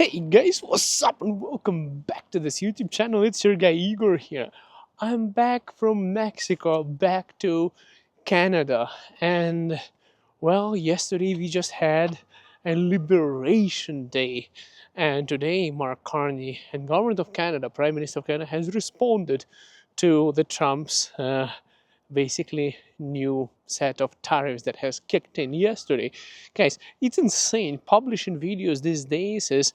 Hey guys, what's up and welcome back to this YouTube channel. It's your guy Igor here. I'm back from Mexico, back to Canada. And well, yesterday we just had a Liberation Day. And today Mark Carney and Government of Canada, Prime Minister of Canada, has responded to the Trump's basically new set of tariffs that has kicked in yesterday. Guys, it's insane. Publishing videos these days is,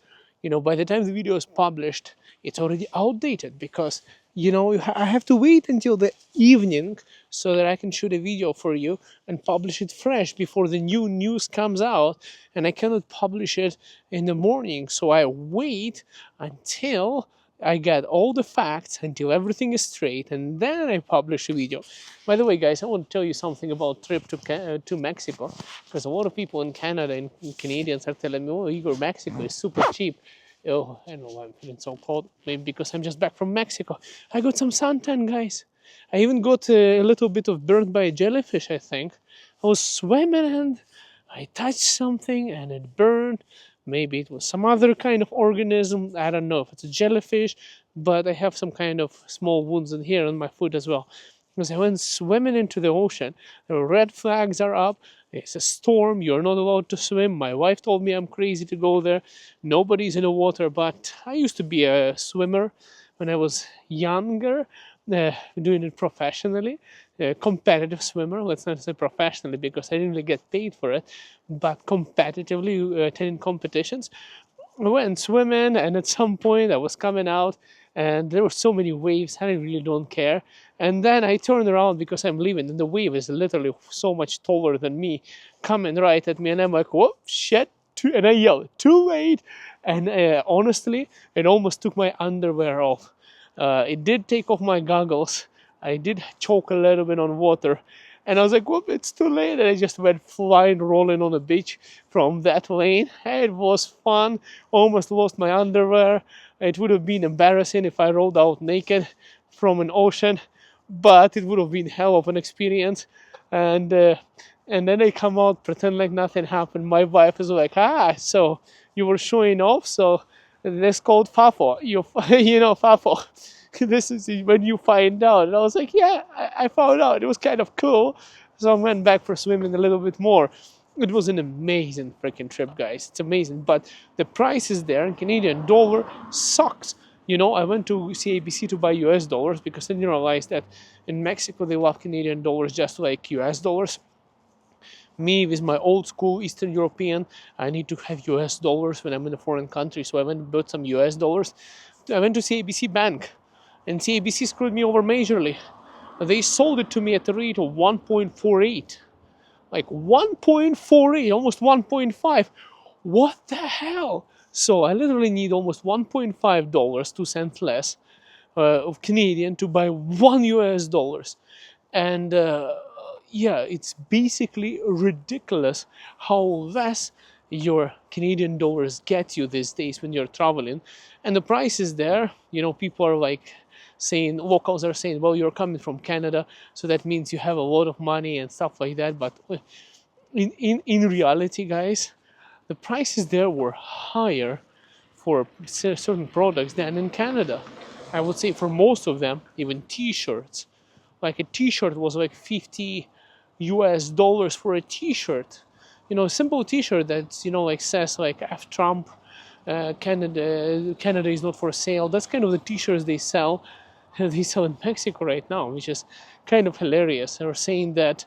by the time the video is published, it's already outdated because, I have to wait until the evening so that I can shoot a video for you and publish it fresh before the new news comes out, and I cannot publish it in the morning. So I wait until I get all the facts, until everything is straight, and then I publish a video. By the way, guys, I want to tell you something about trip to Mexico, because a lot of people in Canada and Canadians are telling me, "Oh, Igor, Mexico is super cheap." Oh, I know why I'm feeling so cold. Maybe because I'm just back from Mexico. I got some suntan, guys. I even got a little bit of burnt by a jellyfish, I think. I was swimming and I touched something and it burned. Maybe it was some other kind of organism. I don't know if it's a jellyfish, but I have some kind of small wounds in here on my foot as well. Because I went swimming into the ocean. The red flags are up. It's a storm. You're not allowed to swim. My wife told me I'm crazy to go there. Nobody's in the water, but I used to be a swimmer when I was younger, doing it professionally. A competitive swimmer, let's not say professionally because I didn't really get paid for it, but competitively attending competitions. I went swimming, and at some point I was coming out and there were so many waves, I really don't care. And then I turned around because I'm leaving, and the wave is literally so much taller than me, coming right at me, and I'm like, "Whoa, shit!" And I yelled, "Too late!" And honestly, it almost took my underwear off. It did take off my goggles. I did choke a little bit on water, and I was like, "Whoop, it's too late." And I just went flying, rolling on the beach from that lane. It was fun. Almost lost my underwear. It would have been embarrassing if I rolled out naked from an ocean, but it would have been hell of an experience. And then I come out, pretend like nothing happened. My wife is like, so you were showing off, so that's called FAFO. FAFO. This is when you find out. And I was like, yeah, I found out. It was kind of cool. So I went back for swimming a little bit more. It was an amazing freaking trip, guys. It's amazing. But the prices there in Canadian dollar sucks. I went to CABC to buy US dollars because then you realize that in Mexico they love Canadian dollars just like US dollars. Me, with my old school Eastern European, I need to have US dollars when I'm in a foreign country. So I went and bought some US dollars. I went to CABC Bank, and CABC screwed me over majorly. They sold it to me at the rate of 1.48. Like 1.48, almost 1.5. What the hell? So I literally need almost $1.5, 2 cents less of Canadian to buy $1 US. And yeah, it's basically ridiculous how less your Canadian dollars get you these days when you're traveling. And the prices there, people are like saying, locals are saying, well, you're coming from Canada, so that means you have a lot of money and stuff like that. But in reality, guys, the prices there were higher for certain products than in Canada. I would say for most of them, even t-shirts. Like a t-shirt was like $50 US for a t-shirt. A simple t-shirt that's, like says like F Trump, Canada is not for sale. That's kind of the t-shirts they sell. They sell in Mexico right now, which is kind of hilarious. They're saying that,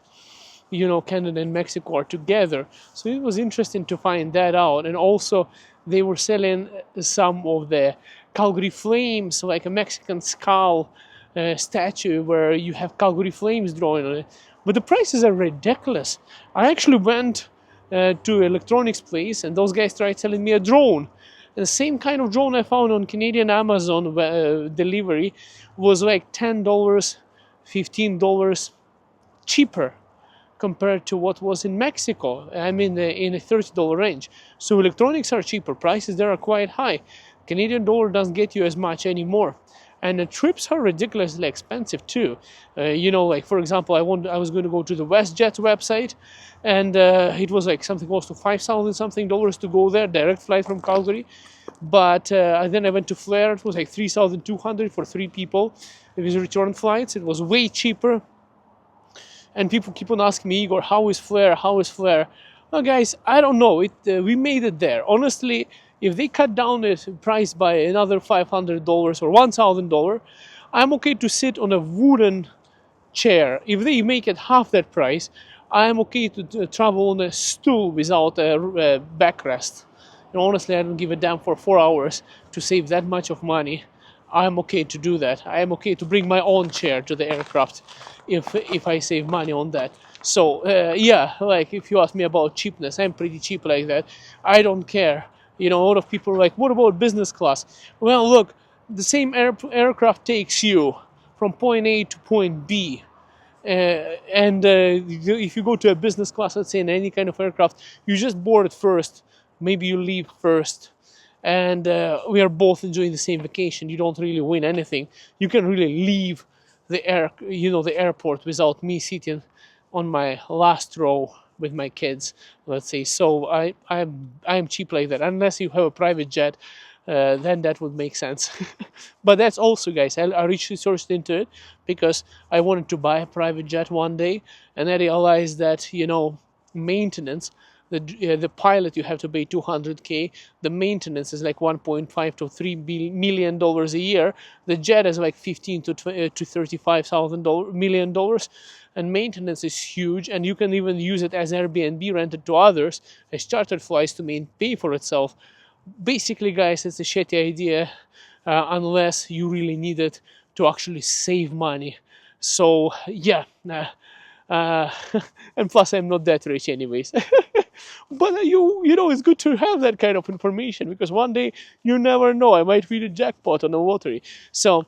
Canada and Mexico are together. So it was interesting to find that out. And also, they were selling some of the Calgary Flames, like a Mexican skull statue where you have Calgary Flames drawn on it. But the prices are ridiculous. I actually went to electronics place, and those guys tried selling me a drone. And the same kind of drone I found on Canadian Amazon delivery was like $10, $15 cheaper compared to what was in Mexico. I mean, in a $30 range. So electronics are cheaper. Prices there are quite high. Canadian dollar doesn't get you as much anymore. And the trips are ridiculously expensive too. Like for example, I was going to go to the WestJet website, and it was like something close to $5,000 something to go there, direct flight from Calgary. But then I went to Flair. It was like 3,200 for 3 people. It was return flights. It was way cheaper. And people keep on asking me, Igor, how is Flair? How is Flair? Well, guys, I don't know. We made it there. Honestly, if they cut down the price by another $500 or $1,000, I'm okay to sit on a wooden chair. If they make it half that price, I'm okay to travel on a stool without a backrest. And honestly, I don't give a damn for 4 hours to save that much of money. I'm okay to do that. I am okay to bring my own chair to the aircraft if I save money on that. So yeah, like if you ask me about cheapness, I'm pretty cheap like that. I don't care. You know, a lot of people are like, what about business class? Well, look, the same aircraft takes you from point A to point B. And if you go to a business class, let's say in any kind of aircraft, you just board first. Maybe you leave first. And we are both enjoying the same vacation. You don't really win anything. You can really leave the airport without me sitting on my last row with my kids, let's say. So I'm cheap like that. Unless you have a private jet, then that would make sense. But that's also, guys, I researched into it because I wanted to buy a private jet one day, and I realized that maintenance. The pilot, you have to pay 200K. The maintenance is like 1.5 to $3 million a year. The jet is like 15 to $35,000 million, and maintenance is huge. And you can even use it as Airbnb rented to others as chartered flights to pay for itself. Basically, guys, it's a shitty idea unless you really need it to actually save money. So yeah. Uh, and plus, I'm not that rich, anyways. But it's good to have that kind of information because one day you never know. I might win a jackpot on a lottery. So,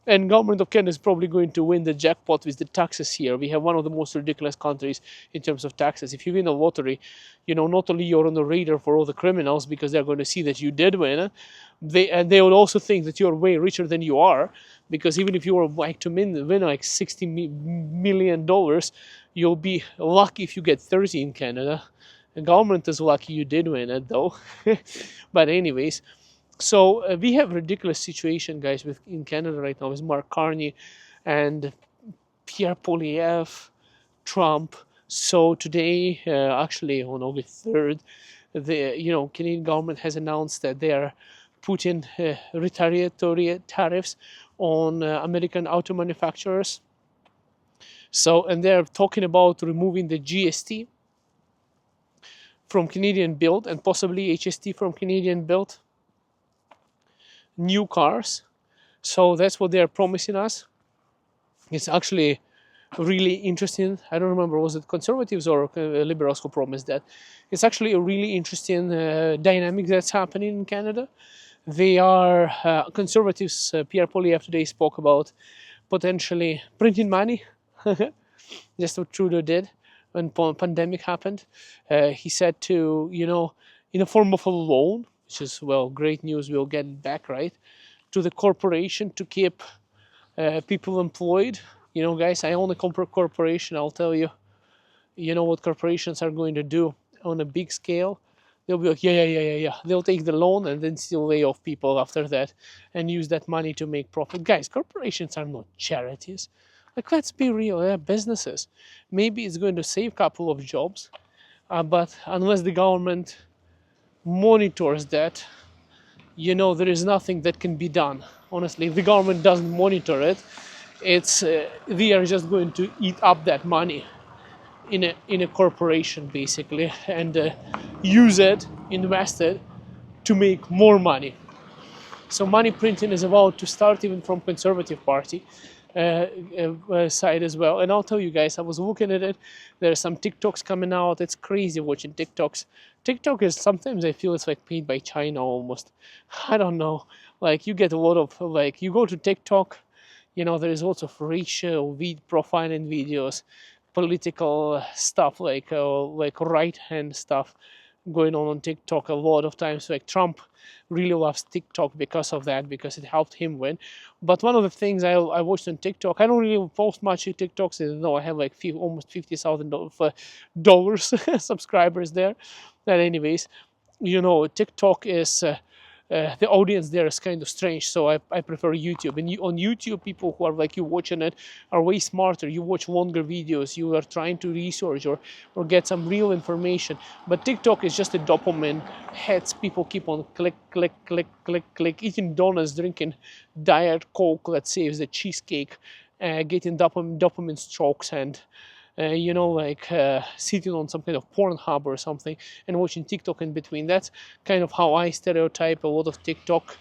and government of Canada is probably going to win the jackpot with the taxes here. We have one of the most ridiculous countries in terms of taxes. If you win a lottery, not only you're on the radar for all the criminals because they're going to see that you did win, they will also think that you're way richer than you are, because even if you were like to win like $60 million, you'll be lucky if you get 30 in Canada. The government is lucky you did win it though. But anyways, so we have a ridiculous situation, guys, in Canada right now with Mark Carney and Pierre Poilievre, Trump. So today, actually on August 3rd, the Canadian government has announced that they are putting retaliatory tariffs on American auto manufacturers. So, and they're talking about removing the GST from Canadian built and possibly HST from Canadian built new cars. So that's what they're promising us. It's actually really interesting. I don't remember, was it conservatives or liberals who promised that? It's actually a really interesting dynamic that's happening in Canada. They are conservatives. Pierre Poilievre today spoke about potentially printing money, just what Trudeau did when pandemic happened. He said to, in the form of a loan, which is, well, great news, we'll get it back, right, to the corporation to keep people employed. Guys, I own a corporation. I'll tell you, what corporations are going to do on a big scale. They'll be like, yeah. They'll take the loan and then still lay off people after that and use that money to make profit. Guys, corporations are not charities. Like, let's be real, they're businesses. Maybe it's going to save a couple of jobs, but unless the government monitors that, there is nothing that can be done. Honestly, if the government doesn't monitor it, they are just going to eat up that money in a corporation, basically, and use it, invest it to make more money. So money printing is about to start even from Conservative Party side as well. And I'll tell you guys, I was looking at it. There are some TikToks coming out. It's crazy watching TikToks. TikTok is, sometimes I feel it's like paid by China almost. I don't know. Like, you get a lot of, like, you go to TikTok, there is lots of racial profiling videos, political stuff, like right-hand stuff going on TikTok a lot of times. Like, Trump really loves TikTok because of that, because it helped him win. But one of the things I watched on TikTok, I don't really post much in TikToks. I have like almost $50,000 subscribers there. But anyways, TikTok is the audience there is kind of strange, so I prefer YouTube. And on YouTube, people who are like you watching it are way smarter. You watch longer videos, you are trying to research or get some real information. But TikTok is just a dopamine hits. People keep on click, click, click, click, click, eating donuts, drinking diet Coke, let's say, is the cheesecake, getting dopamine strokes, and like sitting on some kind of porn hub or something and watching TikTok in between. That's kind of how I stereotype a lot of TikTok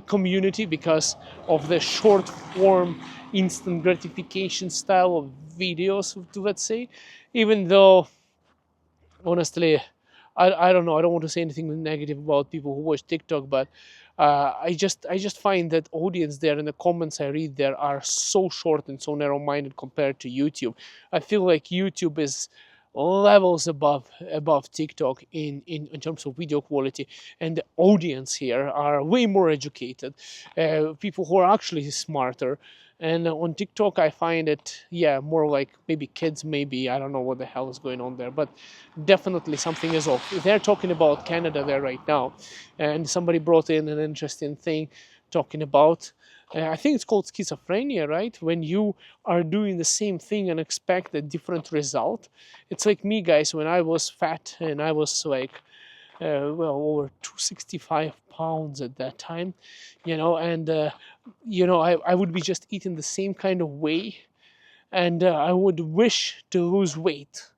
community, because of the short form, instant gratification style of videos, let's say. Even though, honestly, I don't know. I don't want to say anything negative about people who watch TikTok, but I just find that audience there and the comments I read there are so short and so narrow-minded compared to YouTube. I feel like YouTube is levels above TikTok in terms of video quality, and the audience here are way more educated, people who are actually smarter. And on TikTok, I find it, yeah, more like maybe kids, maybe. I don't know what the hell is going on there, but definitely something is off. They're talking about Canada there right now, and somebody brought in an interesting thing talking about, I think it's called schizophrenia, right? When you are doing the same thing and expect a different result. It's like me, guys, when I was fat and I was like, over 265 pounds at that time, and I would be just eating the same kind of way, and I would wish to lose weight,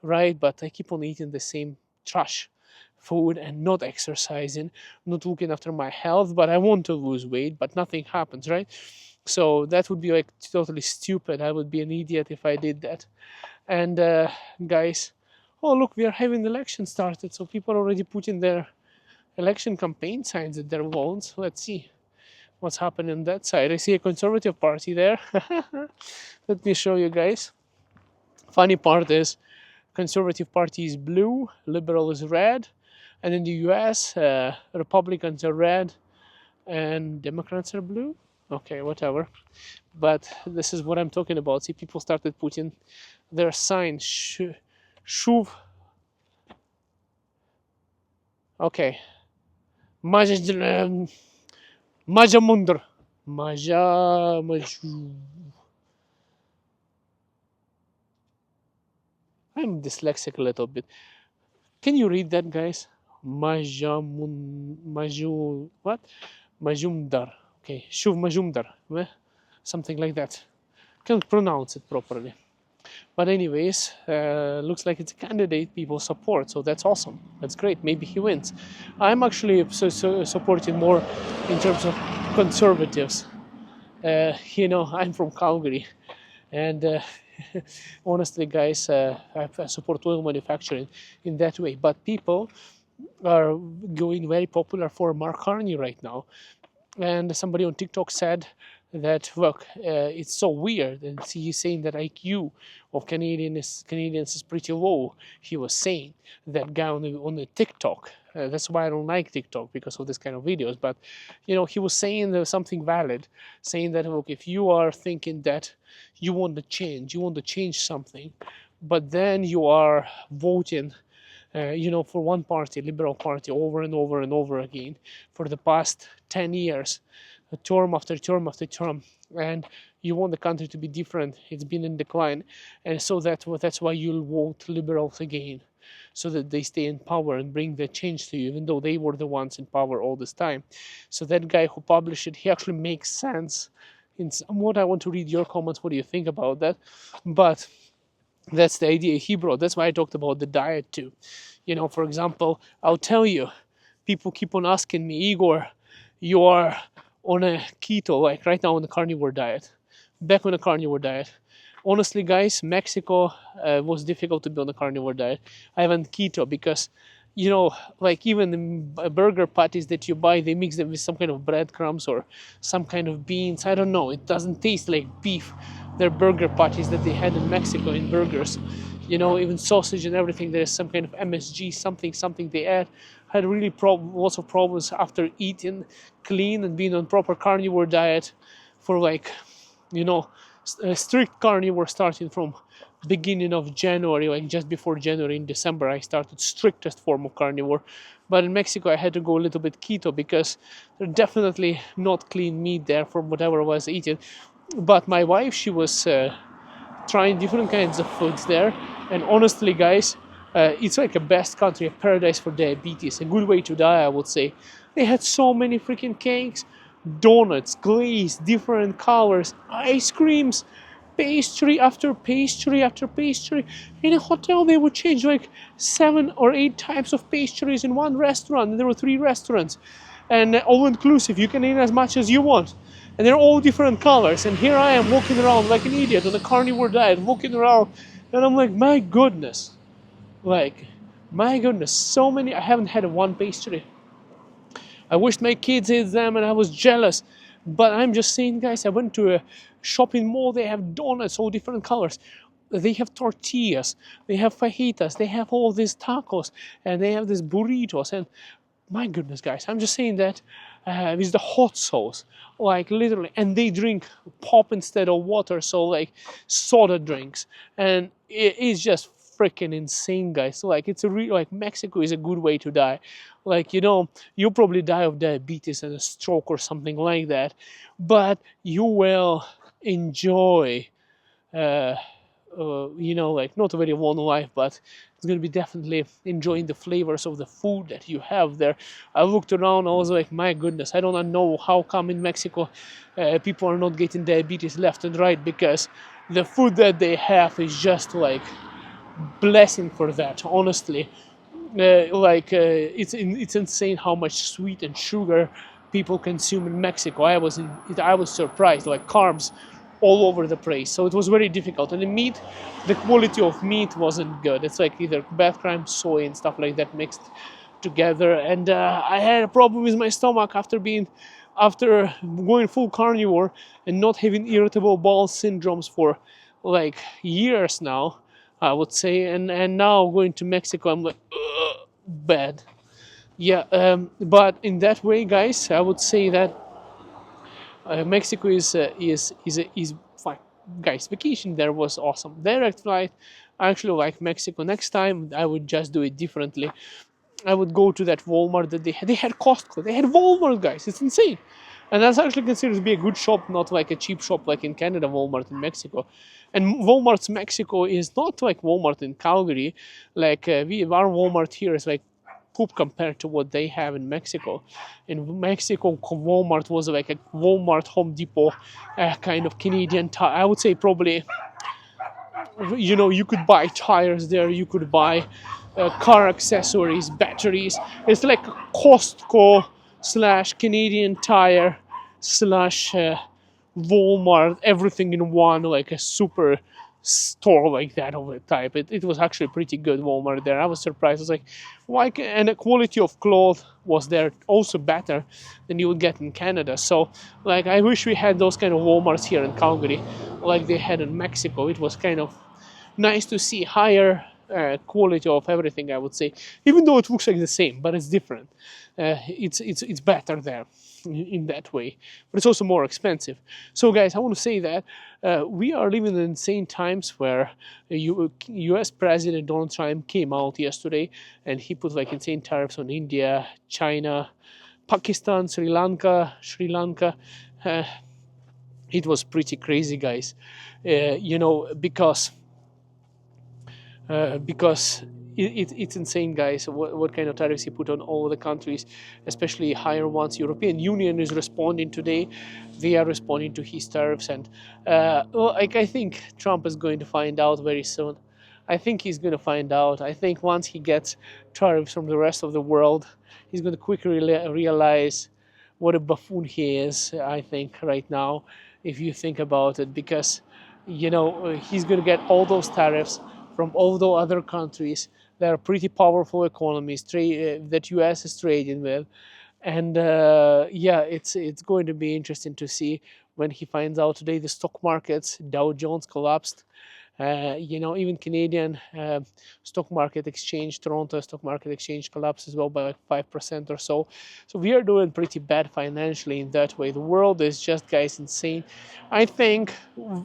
right? But I keep on eating the same trash food and not exercising, not looking after my health, but I want to lose weight, but nothing happens, right? So that would be like totally stupid. I would be an idiot if I did that. And guys, oh look, we are having the election started, so people are already putting their election campaign signs at their lawns. Let's see what's happening on that side. I see a conservative party there. Let me show you guys. Funny part is, conservative party is blue, liberal is red, and in the US, Republicans are red and Democrats are blue. Okay, whatever. But this is what I'm talking about. See, people started putting their signs. Shuv. Okay. Maja Mundur. Maja. I'm dyslexic a little bit. Can you read that, guys? What? Majumdar. Okay, Shuv Majumdar. Something like that. Can't pronounce it properly. But anyways, looks like it's a candidate people support, so that's awesome. That's great. Maybe he wins. I'm actually supporting more in terms of conservatives. I'm from Calgary, and honestly, guys, I support oil manufacturing in that way. But people are going very popular for Mark Carney right now. And somebody on TikTok said that, look, it's so weird, and he's saying that IQ of Canadians is pretty low. He was saying, that guy on the TikTok. That's why I don't like TikTok, because of this kind of videos. But he was saying there was something valid, saying that, look, if you are thinking that you want to change something, but then you are voting for one party, Liberal Party, over and over and over again for the past 10 years, term after term after term, and you want the country to be different. It's been in decline, and so that's why you'll vote Liberals again, so that they stay in power and bring the change to you, even though they were the ones in power all this time. So that guy who published it, he actually makes sense in somewhat. I want to read your comments. What do you think about that? But that's the idea he brought. That's why I talked about the diet too. For example, I'll tell you, people keep on asking me, Igor, you are on a keto, like right now on the carnivore diet, back on the carnivore diet. Honestly, guys, Mexico was difficult to be on the carnivore diet. I went keto because, like even the burger patties that you buy, they mix them with some kind of breadcrumbs or some kind of beans. I don't know. It doesn't taste like beef. They're burger patties that they had in Mexico in burgers. Even sausage and everything, there's some kind of MSG, something they add. Had really lots of problems after eating clean and being on proper carnivore diet for like, strict carnivore starting from beginning of January, like just before January. In December I started strictest form of carnivore But in Mexico, I had to go a little bit keto because there's definitely not clean meat there from whatever I was eating. But my wife, she was trying different kinds of foods there, and honestly, guys, it's like a best country, a paradise for diabetes, a good way to die, I would say. They had so many freaking cakes, donuts, glaze, different colors, ice creams, pastry after pastry after pastry. In a hotel, they would change like 7 or 8 types of pastries in one restaurant, and there were 3 restaurants, and all inclusive. You can eat as much as you want, and they're all different colors. And here I am walking around like an idiot on a carnivore diet, walking around, and I'm like, like, my goodness, so many. I haven't had one pastry. I wished my kids ate them, and I was jealous. But I'm just saying, guys, I went to a shopping mall. They have donuts, all different colors. They have tortillas, they have fajitas, they have all these tacos, and they have these burritos. And my goodness, guys, I'm just saying that with the hot sauce, like literally, and they drink pop instead of water, so like soda drinks, and it's just freaking insane, guys. So, like, it's a real, like, Mexico is a good way to die. Like, you'll probably die of diabetes and a stroke or something like that, but you will enjoy uh, like, not a very long life, but it's going to be definitely enjoying the flavors of the food that you have there. I looked around, I was like, my goodness, I don't know how come in Mexico people are not getting diabetes left and right, because the food that they have is just like blessing for that, honestly. It's insane how much sweet and sugar people consume in Mexico. I was surprised, like carbs all over the place. So it was very difficult. And the meat, the quality of meat wasn't good. It's like either bad crime, soy, and stuff like that mixed together. And I had a problem with my stomach after going full carnivore and not having irritable bowel syndromes for like years now, I would say. And now going to Mexico, I'm like, ugh, bad. Yeah, but in that way, guys, I would say that Mexico is fine. Guys, vacation there was awesome. Direct flight. I actually like Mexico. Next time, I would just do it differently. I would go to that Walmart that they had. They had Costco. They had Walmart, guys. It's insane. And that's actually considered to be a good shop, not like a cheap shop like in Canada, Walmart in Mexico. And Walmart's Mexico is not like Walmart in Calgary. Like our Walmart here is like poop compared to what they have in Mexico. In Mexico, Walmart was like a Walmart, Home Depot kind of Canadian. I would say probably, you could buy tires there, you could buy car accessories, batteries. It's like a Costco slash Canadian Tire slash Walmart, everything in one, like a super store like that of the type. It was actually pretty good Walmart there. I was surprised. I was like, why? And the quality of cloth was there also better than you would get in Canada. So, like, I wish we had those kind of Walmarts here in Calgary, like they had in Mexico. It was kind of nice to see higher quality of everything, I would say, even though it looks like the same, but it's different. It's better there in that way, but it's also more expensive. So, guys, I want to say that we are living in insane times where U.S. President Donald Trump came out yesterday and he put like insane tariffs on India, China, Pakistan, Sri Lanka. Uh, it was pretty crazy, guys. Because it's insane, guys, what kind of tariffs he put on all the countries, especially higher ones. European Union is responding today. They are responding to his tariffs, and I think Trump is going to find out very soon. I think he's going to find out. I think once he gets tariffs from the rest of the world, he's going to quickly realize what a buffoon he is, I think, right now, if you think about it, because he's going to get all those tariffs from all the other countries that are pretty powerful economies that US is trading with. And yeah, it's going to be interesting to see when he finds out. Today the stock markets, Dow Jones collapsed. Even Canadian stock market exchange, Toronto stock market exchange collapsed as well by like 5% or so. So we are doing pretty bad financially in that way. The world is just, guys, insane. I think,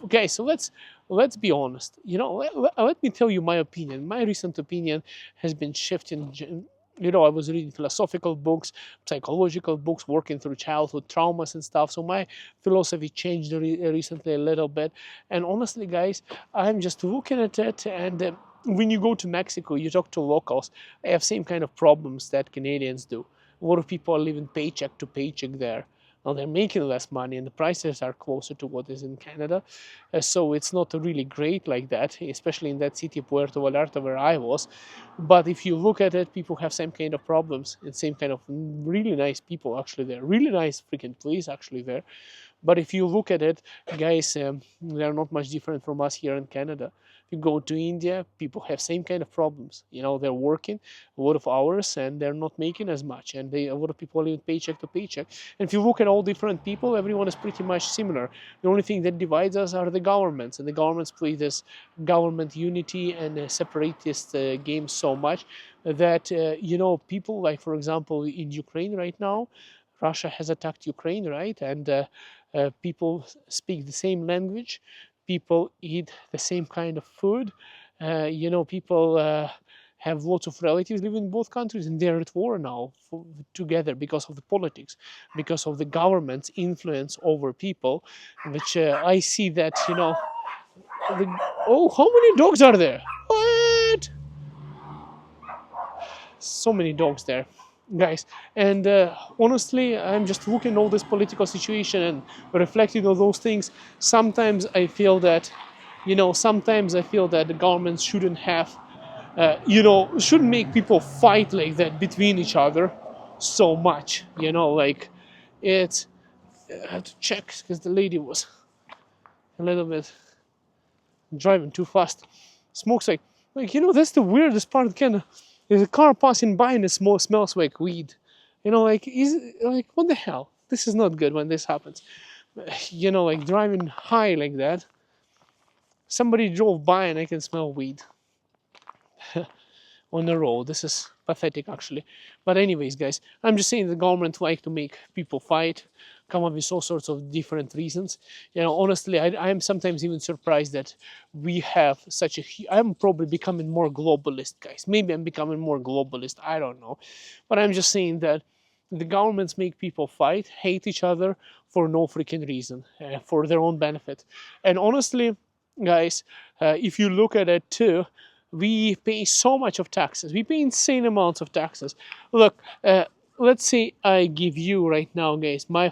guys, so let's be honest. Let me tell you my opinion. My recent opinion has been shifting I was reading philosophical books, psychological books, working through childhood traumas and stuff. So my philosophy changed recently a little bit. And honestly, guys, I'm just looking at it. And when you go to Mexico, you talk to locals, they have same kind of problems that Canadians do. A lot of people are living paycheck to paycheck there. Now they're making less money, and the prices are closer to what is in Canada. So it's not really great like that, especially in that city, Puerto Vallarta, where I was. But if you look at it, people have same kind of problems and same kind of really nice people actually there. Really nice freaking place actually there. But if you look at it, guys, they're not much different from us here in Canada. If you go to India, people have same kind of problems. They're working a lot of hours and they're not making as much, and a lot of people live paycheck to paycheck. And if you look at all different people, everyone is pretty much similar. The only thing that divides us are the governments, and the governments play this government unity and separatist game so much that people, like for example in Ukraine right now, Russia has attacked Ukraine, right? And people speak the same language, people eat the same kind of food, people have lots of relatives living in both countries, and they're at war now together because of the politics, because of the government's influence over people, which I see that, oh, how many dogs are there? What? So many dogs there, guys. And honestly, I'm just looking at all this political situation and reflecting on those things. Sometimes I feel that the government shouldn't have shouldn't make people fight like that between each other so much. Like, it's I have to check because the lady was a little bit driving too fast. Smokes that's the weirdest part of Canada. There's a car passing by and it smells like weed. What the hell? This is not good when this happens. Like driving high like that. Somebody drove by and I can smell weed on the road. This is pathetic, actually. But anyways, guys, I'm just saying the government like to make people fight, come up with all sorts of different reasons. Honestly, I am sometimes even surprised that we have such a. I'm probably becoming more globalist, guys. Maybe I'm becoming more globalist. I don't know, but I'm just saying that the governments make people fight, hate each other for no freaking reason, for their own benefit. And honestly, guys, if you look at it too, we pay so much of taxes. We pay insane amounts of taxes. Look, let's say I give you right now, guys, my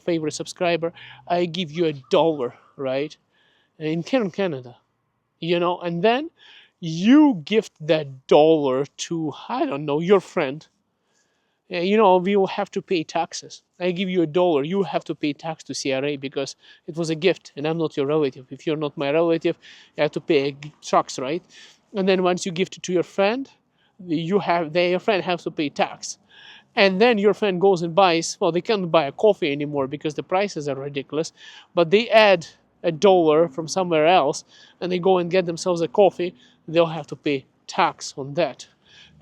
favorite subscriber, I give you $1, right? In Canada, and then you gift that dollar to, I don't know, your friend. We will have to pay taxes. I give you $1, you have to pay tax to CRA because it was a gift and I'm not your relative. If you're not my relative, you have to pay tax, right? And then once you gift it to your friend, your friend has to pay tax. And then your friend goes and buys, well, they can't buy a coffee anymore because the prices are ridiculous, but they add $1 from somewhere else and they go and get themselves a coffee, they'll have to pay tax on that.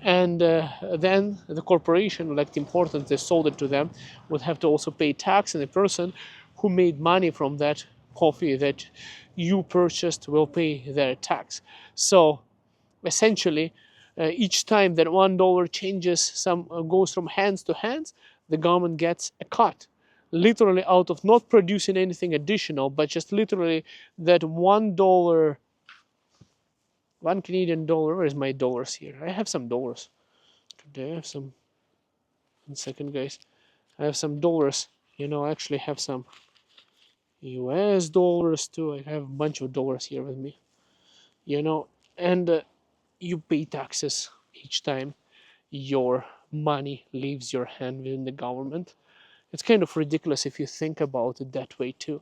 And then the corporation, like the important they sold it to them, would have to also pay tax, and the person who made money from that coffee that you purchased will pay their tax. So essentially, each time that $1 changes, goes from hands to hands, the government gets a cut, literally out of not producing anything additional, but just literally that $1, $1 Canadian. Where is my dollars here? I have some dollars. Do I have some? 1 second, guys. I have some dollars. I actually have some US dollars too. I have a bunch of dollars here with me. And you pay taxes each time your money leaves your hand within the government. It's kind of ridiculous if you think about it that way too.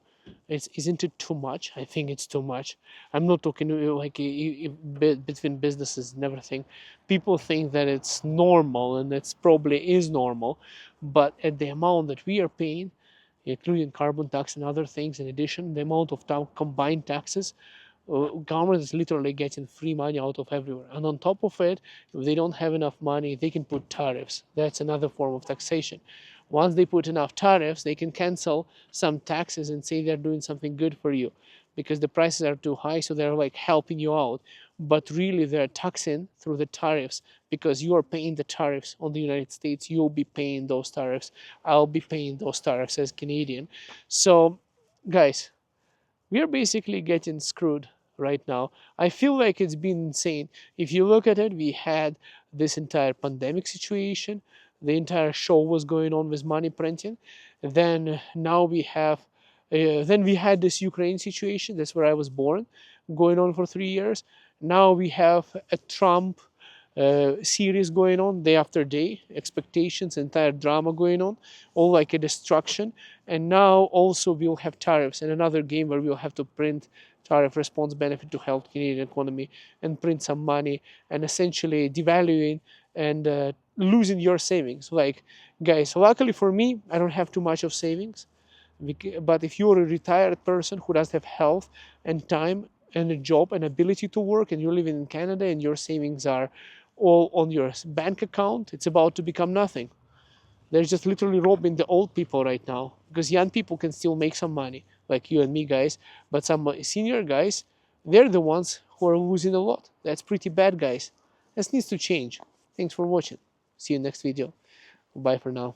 Isn't it too much? I think it's too much. I'm not talking like between businesses and everything. People think that it's normal, and it's probably is normal, but at the amount that we are paying, including carbon tax and other things, in addition, the amount of combined taxes, government is literally getting free money out of everywhere. And on top of it, if they don't have enough money, they can put tariffs. That's another form of taxation. Once they put enough tariffs, they can cancel some taxes and say they're doing something good for you. because the prices are too high, so they're like helping you out. But really, they're taxing through the tariffs, because you are paying the tariffs on the United States. You'll be paying those tariffs. I'll be paying those tariffs as Canadian. So, guys, we are basically getting screwed right now. I feel like it's been insane. If you look at it, we had this entire pandemic situation, the entire show was going on with money printing. Then now we have, then we had this Ukraine situation. That's where I was born, going on for 3 years. Now we have a Trump series going on day after day, expectations, entire drama going on, all like a destruction. And now also we'll have tariffs and another game where we'll have to print tariff response benefit to help Canadian economy and print some money and essentially devaluing and losing your savings. Like, guys, luckily for me, I don't have too much of savings. But if you're a retired person who does have health and time and a job and ability to work, and you're living in Canada and your savings are all on your bank account, it's about to become nothing. They're just literally robbing the old people right now, because young people can still make some money, like you and me, guys. But some senior guys, they're the ones who are losing a lot. That's pretty bad, guys. This needs to change. Thanks for watching. See you next video. Bye for now.